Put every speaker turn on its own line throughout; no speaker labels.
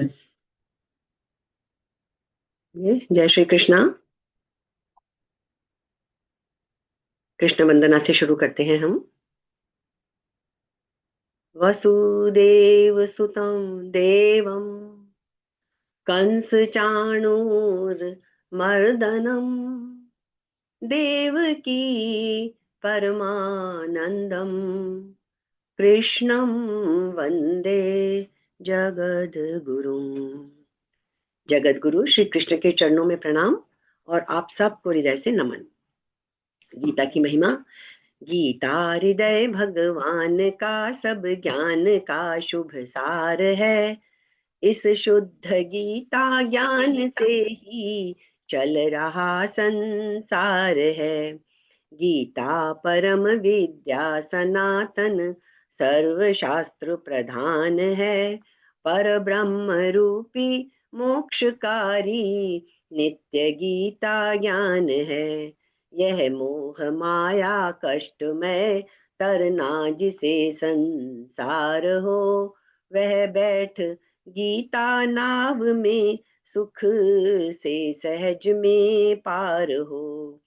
Yes. ये जय श्री कृष्णा। कृष्ण वंदना से शुरू करते हैं हम। वसुदेव सुतं देवं कंस चाणूर मर्दनम देवकी परमानंदम कृष्णं वंदे जगद्गुरुम। जगद्गुरु श्री कृष्ण के चरणों में प्रणाम और आप सबको हृदय से नमन। गीता की महिमा। गीता हृदय भगवान का सब ज्ञान का शुभ सार है। इस शुद्ध गीता ज्ञान से ही चल रहा संसार है। गीता परम विद्या सनातन सर्व शास्त्र प्रधान है। पर ब्रह्म रूपी मोक्षकारी नित्य गीता ज्ञान है। यह मोह माया कष्ट में तरना जिसे संसार हो, वह बैठ गीता नाव में सुख से सहज में पार हो।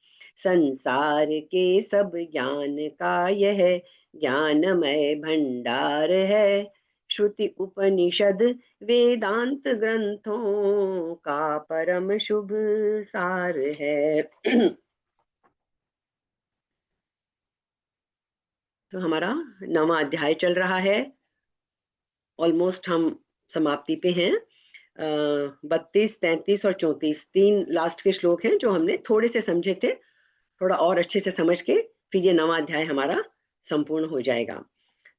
संसार के सब ज्ञान का यह ज्ञानमय भंडार है। श्रुति उपनिषद वेदांत ग्रंथों का परम शुभ सार है। तो हमारा 9वां अध्याय चल रहा है। ऑलमोस्ट हम समाप्ति पे हैं। 32, 33 और 34 तीन लास्ट के श्लोक हैं जो हमने थोड़े से समझे थे। थोड़ा और अच्छे से समझ के फिर ये 9वां अध्याय हमारा संपूर्ण हो जाएगा।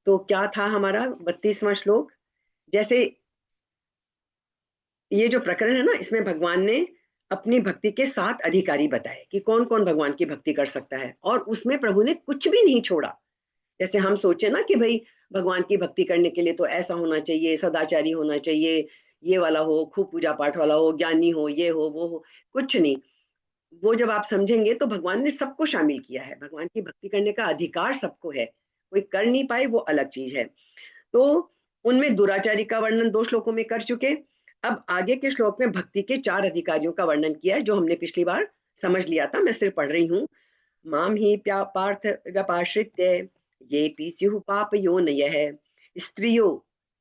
तो क्या था हमारा 32वां श्लोक। जैसे ये जो प्रकरण है ना, इसमें भगवान ने अपनी भक्ति के 7 अधिकारी बताए कि कौन कौन भगवान की भक्ति कर सकता है, और उसमें प्रभु ने कुछ भी नहीं छोड़ा। जैसे हम सोचे ना कि भाई भगवान की भक्ति करने के लिए तो ऐसा होना चाहिए, सदाचारी होना चाहिए, ये वाला हो, खूब पूजा पाठ वाला हो, ज्ञानी हो, ये हो वो हो। कुछ नहीं। वो जब आप समझेंगे तो भगवान ने सबको शामिल किया है। भगवान की भक्ति करने का अधिकार सबको है। कोई कर नहीं पाए वो अलग चीज है। तो उनमें दुराचारी का वर्णन 2 श्लोकों में कर चुके। अब आगे के श्लोक में भक्ति के 4 अधिकारियों का वर्णन किया है, जो हमने पिछली बार समझ लिया था। मैं सिर्फ पढ़ रही हूँ। माम ही पार्थ व्यपाश्रित्य ये पी स्युः पापयोनयः स्त्रियो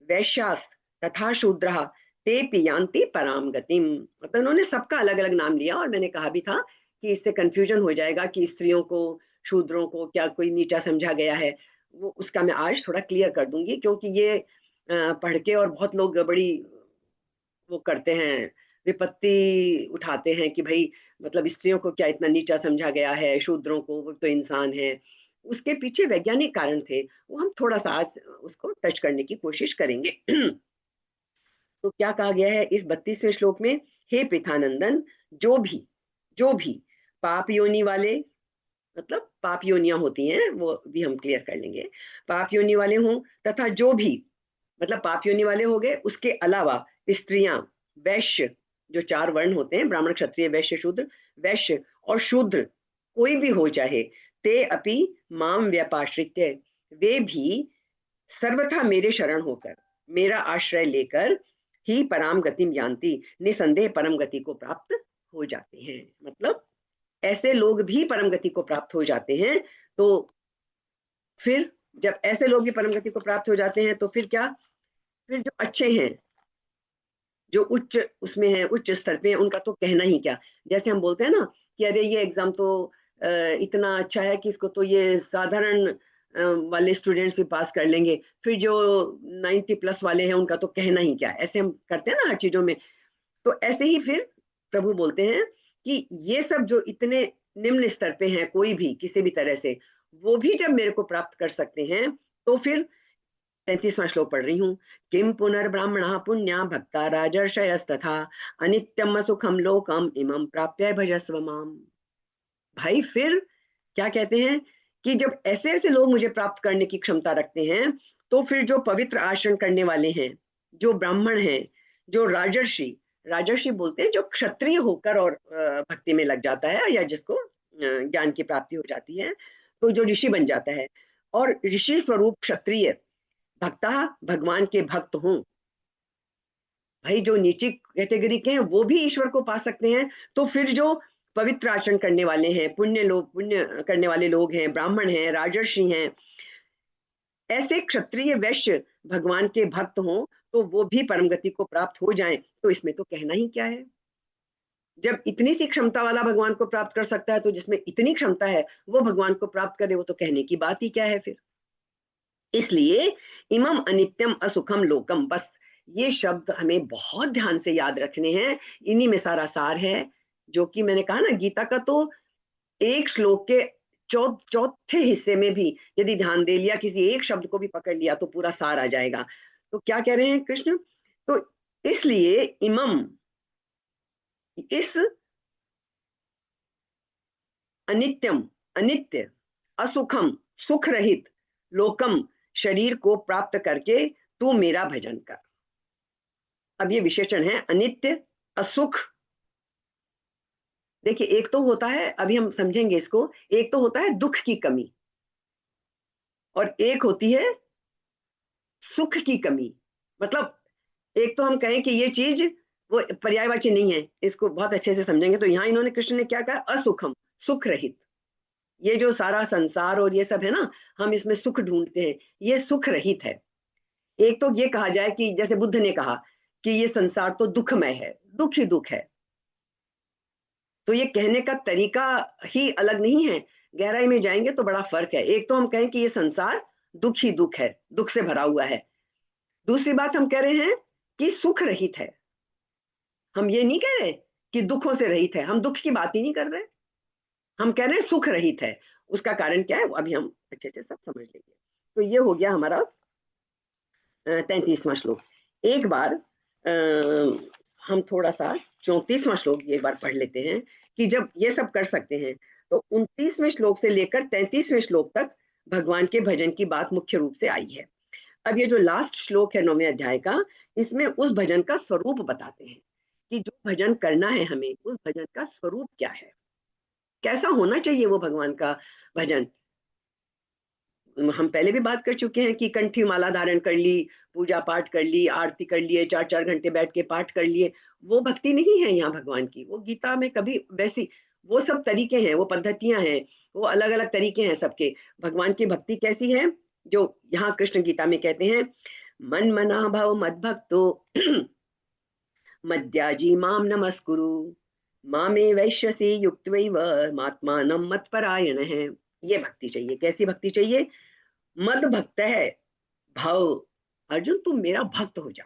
वैश्यास् तथा शूद्रः ते यान्ति पराम गतिम। मतलब उन्होंने सबका अलग अलग नाम लिया, और मैंने कहा भी था कि इससे कंफ्यूजन हो जाएगा कि स्त्रियों को शूद्रों को क्या कोई नीचा समझा गया है। वो उसका मैं आज थोड़ा क्लियर कर दूंगी, क्योंकि ये पढ़ के और बहुत लोग बड़ी वो करते हैं, विपत्ति उठाते हैं कि भाई मतलब स्त्रियों को क्या इतना नीचा समझा गया है, शूद्रों को, वो तो इंसान है। उसके पीछे वैज्ञानिक कारण थे, वो हम थोड़ा सा आज उसको टच करने की कोशिश करेंगे। तो क्या कहा गया है इस 32वें श्लोक में। हे पृथानंदन, जो भी पाप योनि वाले, मतलब पाप योनियां होती हैं वो भी हम क्लियर कर लेंगे, पाप योनि वाले हों, तथा जो भी मतलब पाप योनि वाले हो गए, उसके अलावा स्त्रियां, वैश्य, जो 4 वर्ण होते हैं, ब्राह्मण क्षत्रिय वैश्य शूद्र, वैश्य और शूद्र कोई भी हो चाहे, ते अपि माम व्यपाश्रित्य, वे भी सर्वथा मेरे शरण होकर, मेरा आश्रय लेकर ही पराम गतिम जानती, निसंदेह परम गति को प्राप्त हो जाते हैं। मतलब ऐसे लोग भी परम गति को प्राप्त हो जाते हैं। तो फिर जब ऐसे लोग भी परम गति को प्राप्त हो जाते हैं तो फिर क्या, फिर जो अच्छे हैं, जो उच्च उसमें है, उच्च स्तर पे हैं, उनका तो कहना ही क्या। जैसे हम बोलते हैं ना कि अरे ये एग्जाम तो इतना अच्छा है कि इसको तो ये साधारण वाले स्टूडेंट्स भी पास कर लेंगे, फिर जो 90+ वाले हैं उनका तो कहना ही क्या। ऐसे हम करते हैं ना हर चीजों में। तो ऐसे ही फिर प्रभु बोलते हैं कि ये सब जो इतने निम्न स्तर पे हैं, कोई भी किसी भी तरह से, वो भी जब मेरे को प्राप्त कर सकते हैं, तो फिर 33वां श्लोक पढ़ रही हूँ। किम पुनर्ब्राह्मणा पुण्या भक्ता राजर्षयस्तथा अनित्यम सुखम लोकम इमं प्राप्य भजस्व माम। भाई फिर क्या कहते हैं कि जब ऐसे ऐसे लोग मुझे प्राप्त करने की क्षमता रखते हैं, तो फिर जो पवित्र आचरण करने वाले हैं, जो ब्राह्मण हैं, जो राजर्षि, राजर्षि बोलते हैं जो क्षत्रिय होकर और भक्ति में लग जाता है, या जिसको ज्ञान की प्राप्ति हो जाती है, तो जो ऋषि बन जाता है, और ऋषि स्वरूप क्षत्रिय भक्ता भगवान के भक्त हों, भाई जो नीची कैटेगरी के हैं वो भी ईश्वर को पा सकते हैं, तो फिर जो पवित्र आचरण करने वाले हैं, पुण्य करने वाले लोग हैं, ब्राह्मण हैं, राजर्षि हैं, ऐसे क्षत्रिय वैश्य भगवान के भक्त हों तो वो भी परम गति को प्राप्त हो जाएं, तो इसमें तो कहना ही क्या है। जब इतनी सी क्षमता वाला भगवान को प्राप्त कर सकता है, तो जिसमें इतनी क्षमता है वो भगवान को प्राप्त करे, वो तो कहने की बात ही क्या है फिर। इसलिए इमम अनित्यम असुखम लोकम, बस ये शब्द हमें बहुत ध्यान से याद रखने हैं, इन्हीं में सारा सार है। जो कि मैंने कहा ना, गीता का तो एक श्लोक के चौथे हिस्से में भी यदि ध्यान दे लिया, किसी एक शब्द को भी पकड़ लिया, तो पूरा सार आ जाएगा। तो क्या कह रहे हैं कृष्ण, तो इसलिए इमम, इस अनित्यम, अनित्य, असुखम, सुख रहित, लोकम, शरीर को प्राप्त करके तू मेरा भजन कर। अब ये विशेषण है अनित्य, असुख। देखिए एक तो होता है, अभी हम समझेंगे इसको, एक तो होता है दुख की कमी, और एक होती है सुख की कमी। मतलब एक तो हम कहें कि ये चीज वो पर्यायवाची नहीं है, इसको बहुत अच्छे से समझेंगे तो यहाँ इन्होंने, कृष्ण ने क्या कहा, असुखम, सुख रहित। ये जो सारा संसार और ये सब है ना, हम इसमें सुख ढूंढते हैं, ये सुख रहित है। एक तो ये कहा जाए कि जैसे बुद्ध ने कहा कि ये संसार तो दुखमय है, दुख ही दुख है, तो ये कहने का तरीका ही अलग नहीं है, गहराई में जाएंगे तो बड़ा फर्क है। एक तो हम कहें कि ये संसार दुख ही दुख है, दुख से भरा हुआ है। दूसरी बात हम कह रहे हैं कि सुख रहित है। हम ये नहीं कह रहे कि दुखों से रहित है, हम दुख की बात ही नहीं कर रहे, हम कह रहे हैं सुख रहित है। उसका कारण क्या है वो अभी हम अच्छे से सब समझ लेंगे। तो ये हो गया हमारा 33वां श्लोक। एक बार हम थोड़ा सा 34वां श्लोक एक बार पढ़ लेते हैं, कि जब ये सब कर सकते हैं तो 29वें श्लोक से लेकर 33वें श्लोक तक भगवान के भजन की बात मुख्य रूप से आई है। अब ये जो लास्ट श्लोक है 9वें अध्याय का, इसमें उस भजन का स्वरूप बताते हैं कि जो भजन करना है हमें, उस भजन का स्वरूप क्या है, कैसा होना चाहिए वो भगवान का भजन। हम पहले भी बात कर चुके हैं कि कंठी माला धारण कर ली, पूजा पाठ कर ली, आरती कर लिए, 4-4 घंटे बैठ के पाठ कर लिए, वो भक्ति नहीं है यहाँ भगवान की। वो गीता में कभी वैसी, वो सब तरीके हैं, वो पद्धतियां हैं, वो अलग अलग तरीके हैं सबके। भगवान की भक्ति कैसी है, जो यहाँ कृष्ण गीता में कहते हैं, मन मना भव मद भक्तो मद्याजी माम नमस्कुरु मामे वैश्यसी युक्तैव मात्मानं मत्परायण है। ये भक्ति चाहिए। कैसी भक्ति चाहिए, मद भक्त है भाव, अर्जुन तू मेरा भक्त हो जा,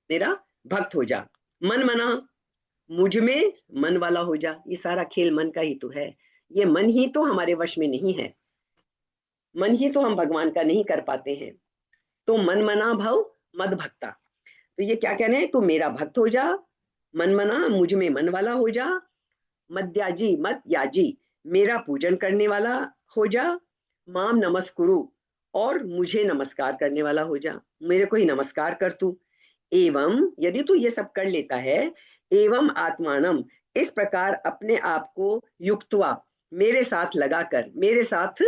मेरा भक्त हो जा। मन मना, मुझ में मन वाला हो जा। ये सारा खेल मन का ही तो है, ये मन ही तो हमारे वश में नहीं है, मन ही तो हम भगवान का नहीं कर पाते हैं। तो मन मना भाव मद भक्ता, तो ये क्या कह रहे हैं, तू मेरा भक्त हो जा, मन मना, मुझ में मन वाला हो जा, मद्याजी, मत याजी, मेरा पूजन करने वाला हो जा, माम नमस्कुरु, और मुझे नमस्कार करने वाला हो जा, मेरे को ही नमस्कार कर तू। एवं, यदि तू ये सब कर लेता है, एवं आत्मानम, इस प्रकार अपने आप को युक्तवा, मेरे साथ लगाकर, मेरे साथ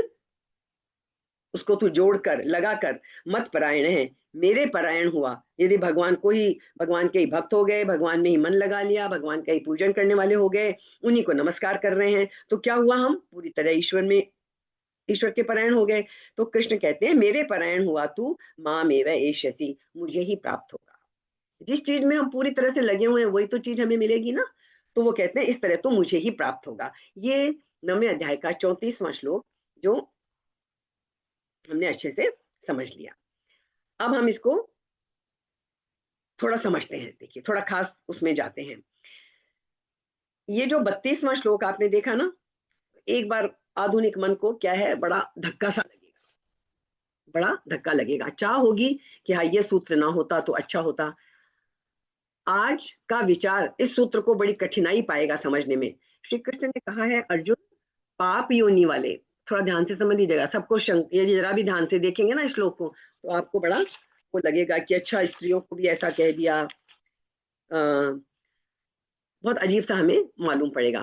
उसको तू जोड़कर, लगाकर, मत परायण है, मेरे परायण हुआ। यदि भगवान को ही, भगवान के ही भक्त हो गए, भगवान में ही मन लगा लिया, भगवान का ही पूजन करने वाले हो गए, उन्हीं को नमस्कार कर रहे हैं, तो क्या हुआ, हम पूरी तरह ईश्वर में, ईश्वर के परायण हो गए। तो कृष्ण कहते हैं मेरे परायण हुआ तू, माम एव एष्यसि, मुझे ही प्राप्त होगा। जिस चीज में हम पूरी तरह से लगे हुए हैं वही तो चीज हमें मिलेगी ना। तो वो कहते हैं इस तरह तो मुझे ही प्राप्त होगा। ये 9वें अध्याय का 34वां श्लोक जो हमने अच्छे से समझ लिया। अब हम इसको थोड़ा समझते हैं, देखिए थोड़ा खास उसमें जाते हैं। ये जो 32वां श्लोक आपने देखा ना, एक बार आधुनिक मन को क्या है, बड़ा धक्का सा लगेगा, बड़ा धक्का लगेगा, चाह होगी कि हाँ ये सूत्र ना होता तो अच्छा होता। आज का विचार इस सूत्र को बड़ी कठिनाई पाएगा समझने में। श्री कृष्ण ने कहा है, अर्जुन पाप योनि वाले, थोड़ा ध्यान से समझ लीजिएगा, सबको यदि जरा भी ध्यान से देखेंगे ना इस श्लोक को, तो आपको बड़ा वो लगेगा कि अच्छा स्त्रियों को भी ऐसा कह दिया, बहुत अजीब सा हमें मालूम पड़ेगा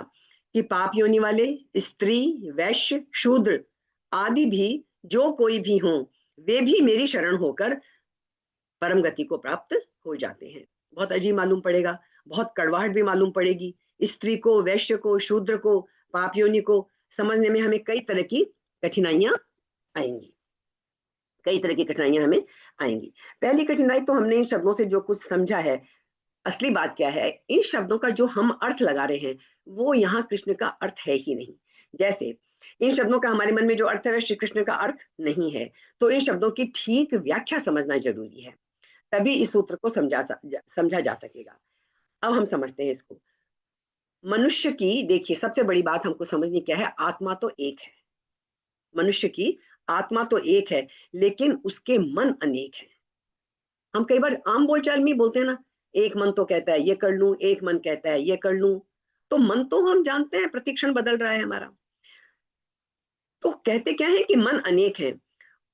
कि पाप योनि वाले, स्त्री, वैश्य, शूद्र आदि भी, जो कोई भी हो, वे भी मेरी शरण होकर परम गति को प्राप्त हो जाते हैं। बहुत अजीब मालूम पड़ेगा, बहुत कड़वाहट भी मालूम पड़ेगी। स्त्री को, वैश्य को, शूद्र को, पाप योनि को समझने में हमें कई तरह की कठिनाइयां आएंगी, कई तरह की कठिनाइयां हमें आएंगी। पहली कठिनाई तो हमने इन शब्दों से जो कुछ समझा है, असली बात क्या है, इन शब्दों का जो हम अर्थ लगा रहे हैं वो यहाँ कृष्ण का अर्थ है ही नहीं। जैसे इन शब्दों का हमारे मन में जो अर्थ है वह श्री कृष्ण का अर्थ नहीं है, तो इन शब्दों की ठीक व्याख्या समझना जरूरी है, तभी इस सूत्र को समझा जा सकेगा। अब हम समझते हैं इसको। मनुष्य की, देखिए सबसे बड़ी बात हमको समझनी क्या है, आत्मा तो एक है, मनुष्य की आत्मा तो एक है, लेकिन उसके मन अनेक है। हम कई बार आम बोलचाल में बोलते हैं ना, एक मन तो कहता है ये कर लूं, एक मन कहता है ये कर लूं, तो मन तो हम जानते हैं प्रतिक्षण बदल रहा है हमारा। तो कहते क्या है कि मन अनेक है,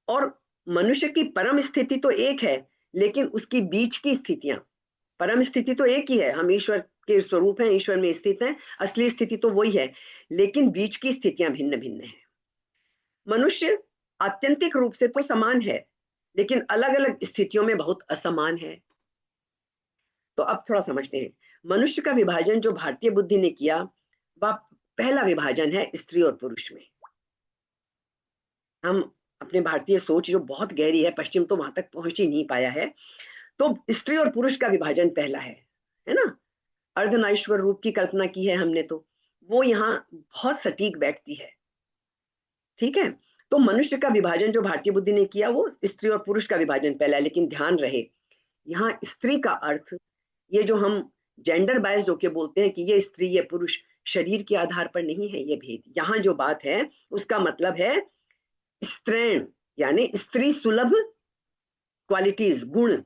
और मनुष्य की परम स्थिति तो एक है, लेकिन उसकी बीच की स्थितियां, परम स्थिति तो एक ही है, हम ईश्वर के स्वरूप हैं, ईश्वर में स्थित हैं, असली स्थिति तो वही है, लेकिन बीच की स्थितियां भिन्न भिन्न है। मनुष्य आत्यंतिक रूप से तो समान है, लेकिन अलग अलग स्थितियों में बहुत असमान है। तो अब थोड़ा समझते हैं। मनुष्य का विभाजन जो भारतीय बुद्धि ने किया, वह पहला विभाजन है स्त्री और पुरुष में। हम अपने भारतीय सोच जो बहुत गहरी है, पश्चिम तो वहां तक पहुंच ही नहीं पाया है, तो स्त्री और पुरुष का विभाजन पहला है ना। अर्धनारीश्वर रूप की कल्पना की है हमने, तो वो यहाँ बहुत सटीक बैठती है, ठीक है। तो मनुष्य का विभाजन जो भारतीय बुद्धि ने किया वो स्त्री और पुरुष का विभाजन पहला है, लेकिन ध्यान रहे यहाँ स्त्री का अर्थ, ये जो हम जेंडर बायस्ड होके बोलते हैं कि ये स्त्री ये पुरुष, शरीर के आधार पर नहीं है ये भेद। यहाँ जो बात है उसका मतलब है स्त्रैण, यानी स्त्री सुलभ क्वालिटीज, गुण।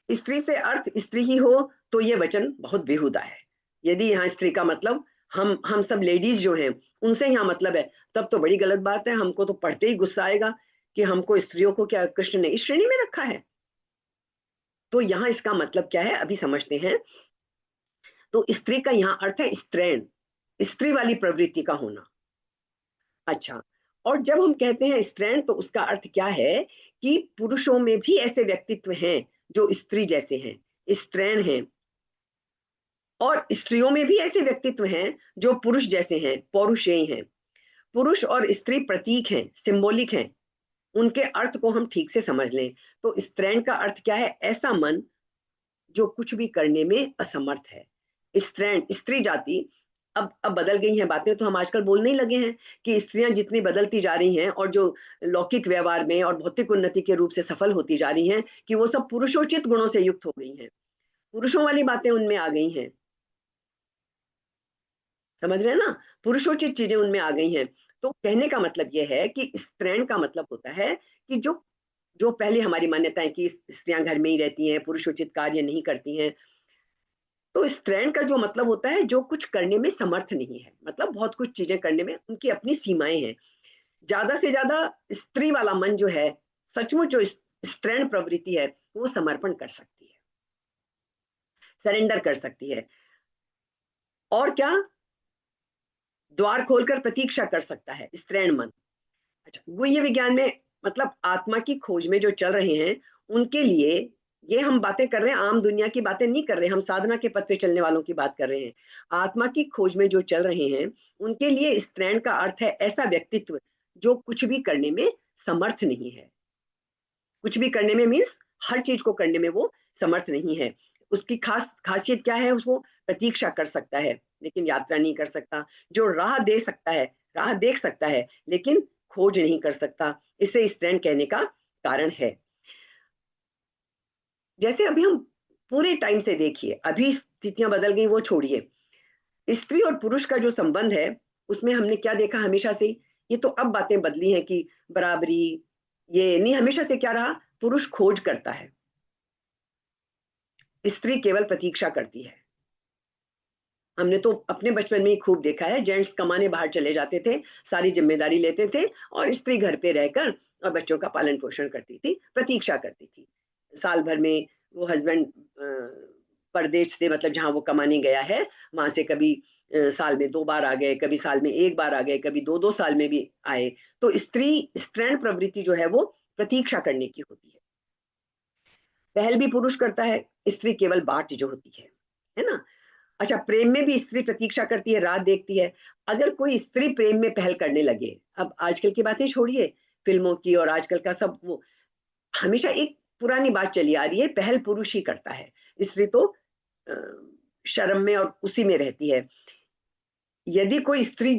स्त्री से अर्थ स्त्री ही हो तो ये वचन बहुत बेहुदा है। यदि यहाँ स्त्री का मतलब हम सब लेडीज जो हैं उनसे यहाँ मतलब है, तब तो बड़ी गलत बात है। हमको तो पढ़ते ही गुस्सा आएगा कि हमको स्त्रियों को क्या कृष्ण ने इस श्रेणी में रखा है। तो यहाँ इसका मतलब क्या है अभी समझते हैं। तो स्त्री का यहाँ अर्थ है स्त्रैण, स्त्री वाली प्रवृत्ति का होना। अच्छा, और जब हम कहते हैं स्त्रैण तो उसका अर्थ क्या है कि पुरुषों में भी ऐसे व्यक्तित्व हैं जो स्त्री जैसे हैं, स्त्रैण हैं, और स्त्रियों में भी ऐसे व्यक्तित्व हैं जो पुरुष जैसे हैं, पौरुषेय हैं। पुरुष और स्त्री प्रतीक हैं, सिंबॉलिक हैं, उनके अर्थ को हम ठीक से समझ लें। तो स्त्रैण का अर्थ क्या है, ऐसा मन जो कुछ भी करने में असमर्थ है। स्त्रैण, स्त्री जाति, अब बदल गई हैं बातें, तो हम आजकल बोलने ही लगे हैं कि स्त्रियां जितनी बदलती जा रही हैं और जो लौकिक व्यवहार में और भौतिक उन्नति के रूप से सफल होती जा रही हैं कि वो सब पुरुषोचित गुणों से युक्त हो गई हैं, पुरुषों वाली बातें उनमें आ गई हैं, समझ रहे हैं ना, पुरुषोचित चीजें उनमें आ गई हैं। तो कहने का मतलब यह है कि स्त्रैण का मतलब होता है कि जो जो पहले हमारी मान्यता है कि स्त्रियां घर में ही रहती हैं, पुरुषोचित कार्य नहीं करती हैं, तो स्त्रैण का जो मतलब होता है जो कुछ करने में समर्थ नहीं है, मतलब बहुत कुछ चीजें करने में उनकी अपनी सीमाएं हैं। ज्यादा से ज्यादा स्त्री वाला मन जो है, सचमुच जो स्त्रैण प्रवृत्ति है, वो समर्पण कर सकती है, सरेंडर कर सकती है, और क्या, द्वार खोलकर प्रतीक्षा कर सकता है स्त्रैण मन। अच्छा, गुह्य विज्ञान में मतलब आत्मा की खोज में जो चल रहे हैं उनके लिए ये हम बातें कर रहे हैं, आम दुनिया की बातें नहीं कर रहे, हम साधना के पथ पे चलने वालों की बात कर रहे हैं। आत्मा की खोज में जो चल रहे हैं उनके लिए स्त्रैण का अर्थ है ऐसा व्यक्तित्व जो कुछ भी करने में समर्थ नहीं है। कुछ भी करने में मीन्स हर चीज को करने में वो समर्थ नहीं है। उसकी खासियत क्या है, उसको प्रतीक्षा कर सकता है लेकिन यात्रा नहीं कर सकता, जो राह दे सकता है, राह देख सकता है लेकिन खोज नहीं कर सकता, इसे स्त्रैण कहने का कारण है। जैसे अभी हम पूरे टाइम से देखिए, अभी स्थितियां बदल गई वो छोड़िए, स्त्री और पुरुष का जो संबंध है उसमें हमने क्या देखा हमेशा से, ये तो अब बातें बदली हैं कि बराबरी, ये नहीं, हमेशा से क्या रहा, पुरुष खोज करता है, स्त्री केवल प्रतीक्षा करती है। हमने तो अपने बचपन में ही खूब देखा है, जेंट्स कमाने बाहर चले जाते थे, सारी जिम्मेदारी लेते थे, और स्त्री घर पे रहकर और बच्चों का पालन पोषण करती थी, प्रतीक्षा करती थी। साल भर में वो हस्बैंड परदेश से, मतलब जहां वो कमाने गया है वहां से कभी साल में 2 बार आ गए, कभी साल में 1 बार आ गए, कभी 2-2 साल में भी आए। तो स्त्री स्त्रैण प्रवृत्ति जो है वो प्रतीक्षा करने की होती है। पहल भी पुरुष करता है, स्त्री केवल बाट जो होती है ना। अच्छा, प्रेम में भी स्त्री प्रतीक्षा करती है, राह देखती है। अगर कोई स्त्री प्रेम में पहल करने लगे, अब आजकल की बातें छोड़िए, फिल्मों की और आजकल का सब, वो हमेशा एक पुरानी बात चली आ रही है, पहल पुरुष ही करता है, स्त्री तो अ, शर्म में और उसी में रहती है। यदि कोई स्त्री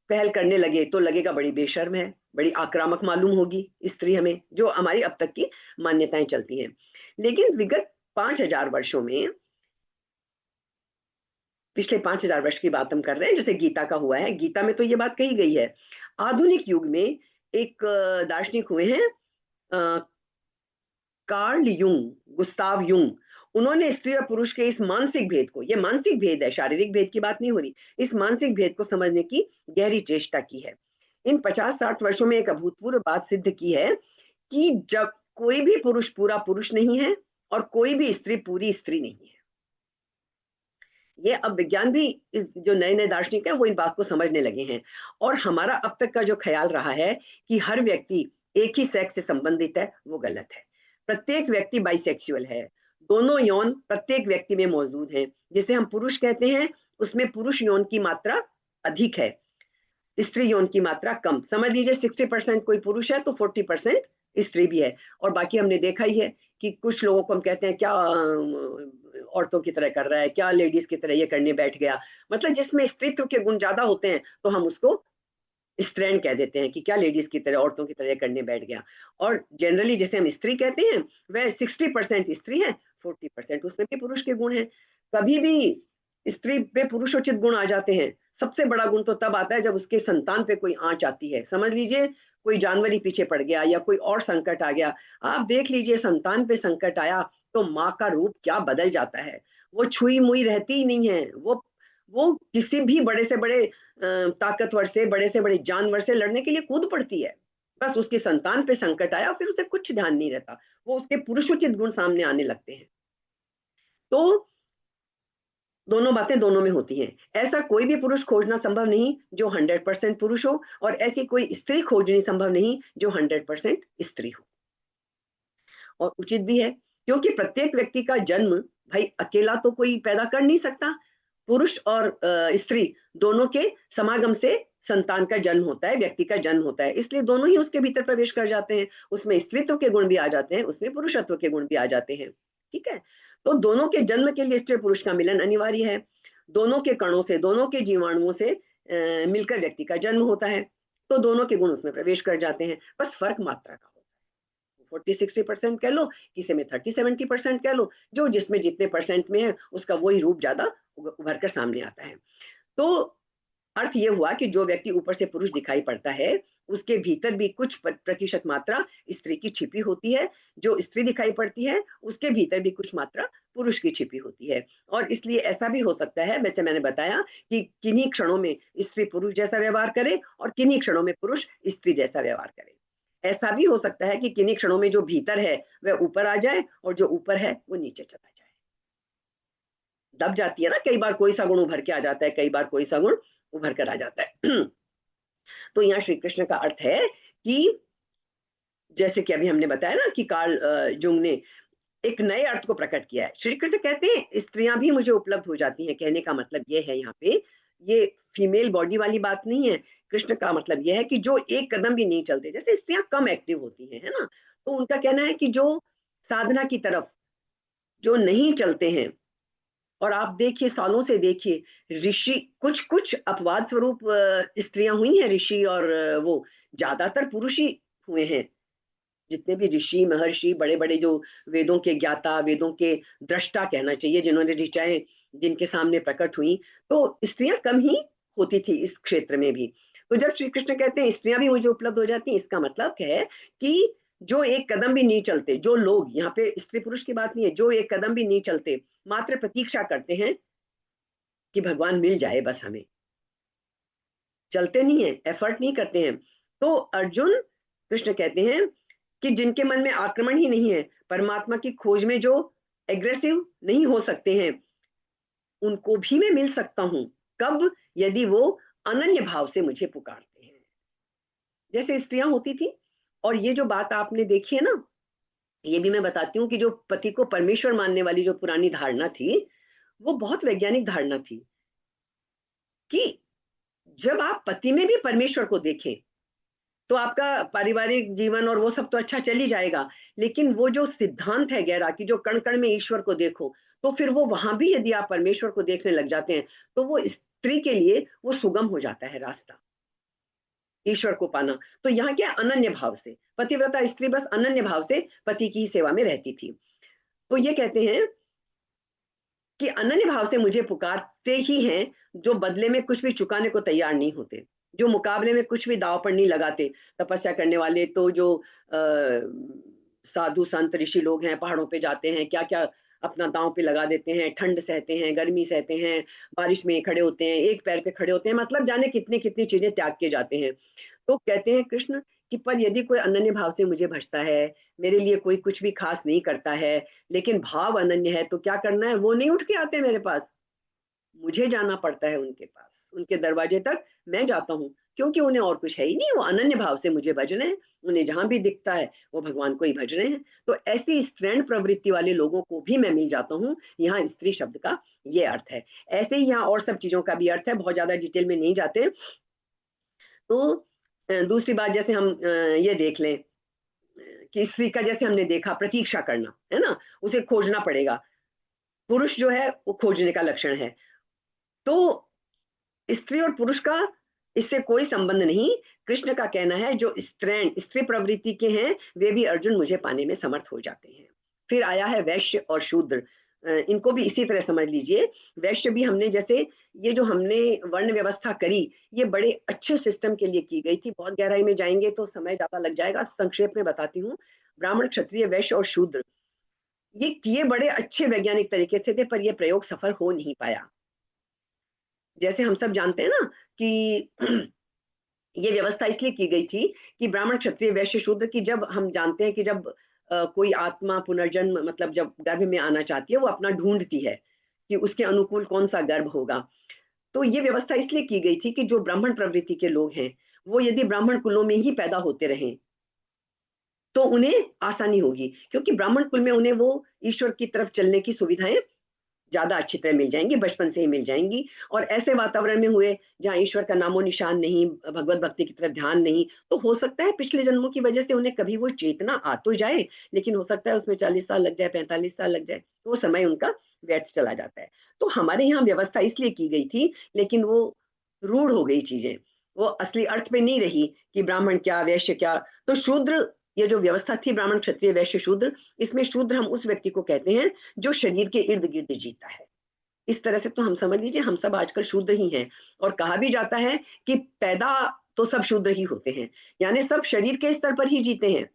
पहल करने लगे तो लगेगा बड़ी बेशर्म है, बड़ी आक्रामक मालूम होगी स्त्री हमें, जो हमारी अब तक की मान्यताएं चलती हैं। लेकिन विगत 5000 वर्षों में, पिछले 5000 वर्ष की बात हम कर रहे हैं, जैसे गीता का हुआ है, गीता में तो ये बात कही गई है। आधुनिक युग में एक दार्शनिक हुए हैं, कार्ल युंग, गुस्ताव युंग, उन्होंने स्त्री और पुरुष के इस मानसिक भेद को, ये मानसिक भेद है, शारीरिक भेद की बात नहीं हो रही, इस मानसिक भेद को समझने की गहरी चेष्टा की है। इन 50-60 वर्षों में एक अभूतपूर्व बात सिद्ध की है कि जब कोई भी पुरुष पूरा पुरुष नहीं है और कोई भी स्त्री पूरी स्त्री नहीं है। ये अब विज्ञान भी, इस जो नए नए दार्शनिक है वो इन बात को समझने लगे हैं। और हमारा अब तक का जो ख्याल रहा है कि हर व्यक्ति एक ही सेक्स से संबंधित है, वो गलत है। प्रत्येक व्यक्ति बाइसेक्सुअल है, दोनों यौन प्रत्येक व्यक्ति में मौजूद हैं। जिसे हम पुरुष कहते हैं उसमें पुरुष यौन की मात्रा अधिक है, स्त्री यौन की मात्रा कम। समझ लीजिए 60% कोई पुरुष है तो 40% स्त्री भी है। और बाकी हमने देखा ही है कि कुछ लोगों को हम कहते हैं क्या औरतों की तरह कर रहा है, क्या लेडीज की तरह ये करने बैठ गया, मतलब जिसमें स्त्रीत्व के गुण ज्यादा होते हैं तो हम उसको स्त्रैण कह देते हैं कि क्या लेडीज की तरह, औरतों की तरह करने बैठ गया। और जनरली जैसे हम स्त्री कहते हैं वह 60% स्त्री है, 40% उसमें भी पुरुष के गुण हैं। कभी भी स्त्री पे पुरुषोचित गुण आ जाते हैं। सबसे बड़ा गुण तो तब आता है जब उसके संतान पे कोई आंच आती है। समझ लीजिए कोई जानवर ही पीछे पड़ गया या कोई और संकट आ गया, आप देख लीजिए संतान पे संकट आया तो माँ का रूप क्या बदल जाता है। वो छुई मुई रहती ही नहीं है, वो किसी भी बड़े से बड़े ताकतवर से, बड़े से बड़े जानवर से लड़ने के लिए कूद पड़ती है। बस उसकी संतान पे संकट आया फिर उसे कुछ ध्यान नहीं रहता, वो उसके पुरुषोचित गुण सामने आने लगते हैं। तो दोनों बातें दोनों में होती हैं। ऐसा कोई भी पुरुष खोजना संभव नहीं जो 100% पुरुष हो, और ऐसी कोई स्त्री खोजनी संभव नहीं जो 100% स्त्री हो। और उचित भी है, क्योंकि प्रत्येक व्यक्ति का जन्म भाई अकेला तो कोई पैदा कर नहीं सकता। पुरुष और स्त्री दोनों के समागम से संतान का जन्म होता है, व्यक्ति का जन्म होता है, इसलिए दोनों ही उसके भीतर प्रवेश कर जाते हैं। उसमें स्त्रीत्व के गुण भी आ जाते हैं, उसमें पुरुषत्व के गुण भी आ जाते हैं। ठीक है, तो दोनों के जन्म के लिए स्त्री पुरुष का मिलन अनिवार्य है। दोनों के कणों से, दोनों के जीवाणुओं से मिलकर व्यक्ति का जन्म होता है, तो दोनों के गुण उसमें प्रवेश कर जाते हैं। बस फर्क मात्रा का, 40-60% कह लो, किसी में 30-70% कह लो, जो जिसमें जितने परसेंट में है उसका वही रूप ज्यादा उभर कर सामने आता है। तो अर्थ ये हुआ कि जो व्यक्ति ऊपर से पुरुष दिखाई पड़ता है उसके भीतर भी कुछ प्रतिशत मात्रा स्त्री की छिपी होती है। जो स्त्री दिखाई पड़ती है उसके भीतर भी कुछ मात्रा पुरुष की छिपी होती है। और इसलिए ऐसा भी हो सकता है, वैसे मैंने बताया कि किन्हीं क्षणों में स्त्री पुरुष जैसा व्यवहार करे और किन्हीं क्षणों में पुरुष स्त्री जैसा व्यवहार करे। ऐसा भी हो सकता है कि किन्हीं क्षणों में जो भीतर है वह ऊपर आ जाए और जो ऊपर है वो नीचे चला जाए। दब जाती है ना, कई बार कोई सा गुण उभर के आ जाता है, कई बार कोई सा गुण उभर कर आ जाता है। तो यहाँ श्री कृष्ण का अर्थ है कि जैसे कि अभी हमने बताया ना कि कार्ल जुंग ने एक नए अर्थ को प्रकट किया है। श्री कृष्ण कहते हैं स्त्रियां भी मुझे उपलब्ध हो जाती हैं, कहने का मतलब ये है यहाँ पे, ये फीमेल बॉडी वाली बात नहीं है। कृष्ण का मतलब यह है कि जो एक कदम भी नहीं चलते, जैसे स्त्रियां कम एक्टिव होती हैं, है ना, तो उनका कहना है कि जो साधना की तरफ जो नहीं चलते हैं, और आप देखिए सालों से देखिए ऋषि, कुछ कुछ अपवाद स्वरूप स्त्रियां हुई हैं ऋषि, और वो ज्यादातर पुरुष ही हुए हैं। जितने भी ऋषि महर्षि बड़े बड़े जो वेदों के ज्ञाता, वेदों के दृष्टा कहना चाहिए, जिन्होंने ऋचाएं जिनके सामने प्रकट हुई, तो स्त्रियां कम ही होती थी इस क्षेत्र में भी। तो जब श्री कृष्ण कहते हैं स्त्रियां भी मुझे उपलब्ध हो जाती हैं, इसका मतलब है कि जो एक कदम भी नहीं चलते, जो लोग, यहाँ पे स्त्री पुरुष की बात नहीं है, जो एक कदम भी नहीं चलते, मात्र प्रतीक्षा करते हैं कि भगवान मिल जाए बस हमें, चलते नहीं है, एफर्ट नहीं करते हैं, तो अर्जुन, कृष्ण कहते हैं कि जिनके मन में आक्रमण ही नहीं है, परमात्मा की खोज में जो एग्रेसिव नहीं हो सकते हैं, उनको भी मैं मिल सकता हूं। कब? यदि वो अनन्य भाव से मुझे पुकारते हैं, जैसे स्त्रियां होती थी। और ये जो बात आपने देखी है ना ये भी मैं बताती हूँ कि जो पति को परमेश्वर मानने वाली जो पुरानी धारणा थी, वो बहुत वैज्ञानिक धारणा थी कि जब आप पति में भी परमेश्वर को देखें, तो आपका पारिवारिक जीवन और वो सब तो अच्छा चल ही जाएगा। लेकिन वो जो सिद्धांत है गहरा कि जो कण-कण में ईश्वर को देखो, तो फिर वो वहाँ भी यदि आप परमेश्वर को देखने लग जाते हैं, तो वो स्त्री के लिए वो सुगम हो जाता है रास्ता, ईश्वर को पाना। तो यहाँ क्या अनन्य भाव से, पतिव्रता स्त्री बस अनन्य भाव से पति की ही सेवा में रहती थी। तो ये कहते हैं कि अनन्य भाव से मुझे पुकारते ही हैं, जो बदले में कुछ भी चुकाने को तैयार नहीं होते, जो मुकाबले में कुछ भी दाँव पर नहीं लगाते। तपस्या करने वाले तो जो साधु संत ऋषि लोग हैं, पहाड़ों पे जाते हैं, क्या-क्या अपना दाँव पे लगा देते हैं, ठंड सहते हैं, गर्मी सहते हैं, बारिश में खड़े होते हैं, एक पैर पे खड़े होते हैं, मतलब जाने कितनी-कितनी चीज़ें त्याग के जाते हैं। तो कहते हैं कृष्ण कि पर यदि कोई अनन्य भाव से मुझे भजता है, मेरे लिए कोई कुछ भी ख़ास नहीं करता है, लेकिन भाव अनन्य है, तो क्या करना है? वो नहीं उठ के आते मेरे पास, मुझे जाना पड़ता है उनके पास, उनके दरवाजे तक मैं जाता हूँ, क्योंकि उन्हें और कुछ है ही नहीं, वो अनन्य भाव से मुझे भज रहे हैं, उन्हें जहाँ भी दिखता है, वो भगवान को ही भज रहे हैं। तो ऐसी स्त्रैण प्रवृत्ति वाले लोगों को भी मैं मिल जाता हूँ, यहाँ स्त्री शब्द का ये अर्थ है। ऐसे ही यहाँ और सब चीज़ों का भी अर्थ है, बहुत ज़्यादा डिटेल में नहीं जाते। तो दूसरी बात जैसे हम ये देख लें कि स्त्री का जैसे हमने देखा प्रतीक्षा करना, है ना? उसे खोजना पड़ेगा। पुरुष जो है वो खोजने का लक्षण है। तो स्त्री और पुरुष का इससे कोई संबंध नहीं। कृष्ण का कहना है जो स्त्रैण स्त्री प्रवृत्ति के हैं, वे भी अर्जुन मुझे पाने में समर्थ हो जाते हैं। फिर आया है वैश्य और शूद्र। इनको भी इसी तरह समझ लीजिए। वैश्य भी हमने जैसे ये जो हमने वर्ण व्यवस्था करी, ये बड़े अच्छे सिस्टम के लिए की गई थी। बहुत गहराई में जाएँगे तो समय ज़्यादा लग जाएगा, संक्षेप में बताती हूँ। ब्राह्मण, क्षत्रिय, वैश्य और शूद्र ये किए बड़े अच्छे वैज्ञानिक तरीके से थे, पर ये प्रयोग सफल हो नहीं पाया। जैसे हम सब जानते हैं ना कि ये व्यवस्था इसलिए की गई थी कि ब्राह्मण, क्षत्रिय, वैश्य, शूद्र की जब हम जानते हैं कि जब कोई आत्मा पुनर्जन्म मतलब जब गर्भ में आना चाहती है, वो अपना ढूँढती है कि उसके अनुकूल कौन-सा गर्भ होगा। तो ये व्यवस्था इसलिए की गई थी कि जो ब्राह्मण प्रवृत्ति के लोग हैं, वो यदि ब्राह्मण कुलों में ही पैदा होते रहें, तो उन्हें आसानी होगी क्योंकि ब्राह्मण कुल में उन्हें वो ईश्वर की तरफ चलने की सुविधाएँ ज़्यादा अच्छी तरह मिल जाएँगी, बचपन से ही मिल जाएँगी और ऐसे वातावरण में हुए जहाँ ईश्वर का नामो-निशान नहीं, भगवत भक्ति की तरफ ध्यान नहीं, तो हो सकता है पिछले जन्मों की वजह से उन्हें कभी वो चेतना आ तो जाए, लेकिन हो सकता है उसमें 40 साल लग जाए, 45 साल लग जाए, तो वो समय उनका व्यर्थ चला जाता है। तो हमारे यहाँ व्यवस्था इसलिए की गई थी, लेकिन वो रूढ़ हो गई चीज़ें, वो असली अर्थ में नहीं रही कि ब्राह्मण क्या, वैश्य क्या, तो शूद्र ये जो व्यवस्था थी ब्राह्मण, क्षत्रिय, वैश्य, शूद्र, इसमें शूद्र हम उस व्यक्ति को कहते हैं जो शरीर के इर्द-गिर्द जीता है। इस तरह से तो हम समझ लीजिए हम सब आजकल शूद्र ही हैं और कहा भी जाता है कि पैदा तो सब शूद्र ही होते हैं, यानी सब शरीर के स्तर पर ही जीते हैं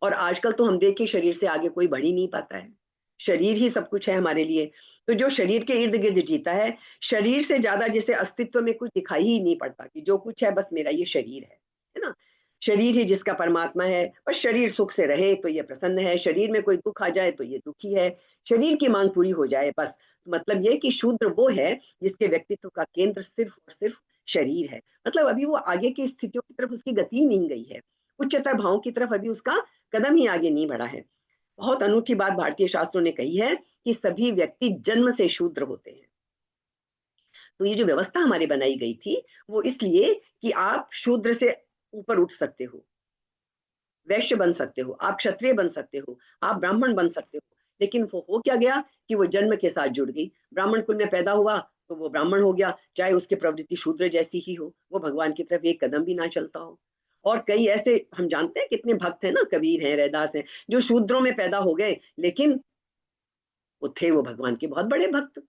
और आजकल तो हम देखें शरीर से आगे कोई बढ़ ही नहीं पाता है। शरीर ही सब कुछ है हमारे लिए। तो जो शरीर के इर्द-गिर्द जीता है, शरीर से ज़्यादा जिसे अस्तित्व में कुछ दिखाई ही नहीं पड़ता कि जो कुछ है बस मेरा ये शरीर है ना? शरीर ही जिसका परमात्मा है, बस शरीर सुख से रहे तो ये प्रसन्न है, शरीर में कोई दुःख आ जाए तो ये दुखी है, शरीर की माँग पूरी हो जाए बस। मतलब ये कि शूद्र वो है जिसके व्यक्तित्व का केंद्र सिर्फ़ और सिर्फ़ शरीर है। मतलब अभी वो आगे की स्थितियों की तरफ उसकी गति ही नहीं गई है। उच्चतर भावों की तरफ अभी उसका कदम ही आगे नहीं बढ़ा है। बहुत अनूठी बात भारतीय शास्त्रों ने कही है कि सभी व्यक्ति जन्म से शूद्र होते हैं। तो ये जो व्यवस्था हमारी बनाई गई थी, वो इसलिए कि आप शूद्र से ऊपर उठ सकते हो, वैश्य बन सकते हो, आप क्षत्रिय बन सकते हो, आप ब्राह्मण बन सकते हो। लेकिन वो हो क्या गया कि वो जन्म के साथ जुड़ गई। ब्राह्मण कुल में पैदा हुआ, तो वो ब्राह्मण हो गया, चाहे उसकी प्रवृत्ति शूद्र जैसी ही हो, वो भगवान की तरफ एक कदम भी ना चलता हो। और कई ऐसे हम जानते हैं कितने भक्त हैं ना, कबीर हैं, रैदास हैं, जो शूद्रों में पैदा हो गए, लेकिन वो थे वो भगवान के बहुत बड़े भक्त।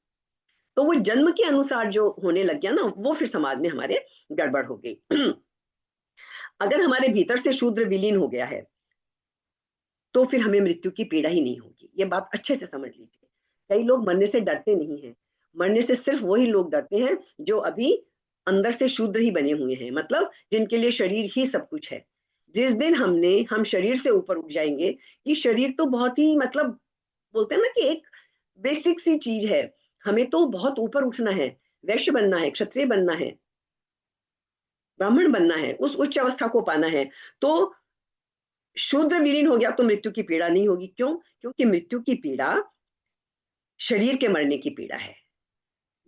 तो वो जन्म के अनुसार जो होने लग गया ना, वो फिर समाज में हमारे गड़बड़ हो गई। अगर हमारे भीतर से शूद्र विलीन हो गया है, तो फिर हमें मृत्यु की पीड़ा ही नहीं होगी। ये बात अच्छे से समझ लीजिए। कई लोग मरने से डरते नहीं हैं। मरने से सिर्फ़ वही लोग डरते हैं जो अभी अंदर से शूद्र ही बने हुए हैं, मतलब जिनके लिए शरीर ही सब कुछ है। जिस दिन हम शरीर से ऊपर उठ जाएँगे, ये शरीर तो बहुत ही मतलब बोलते हैं ना कि एक बेसिक सी चीज़ है। हमें तो बहुत ऊपर उठना है, वैश्य बनना है, क्षत्रिय बनना है, ब्राह्मण बनना है, उस उच्च अवस्था को पाना है। तो शूद्र विलीन हो गया तो मृत्यु की पीड़ा नहीं होगी। क्यों? क्योंकि मृत्यु की पीड़ा शरीर के मरने की पीड़ा है।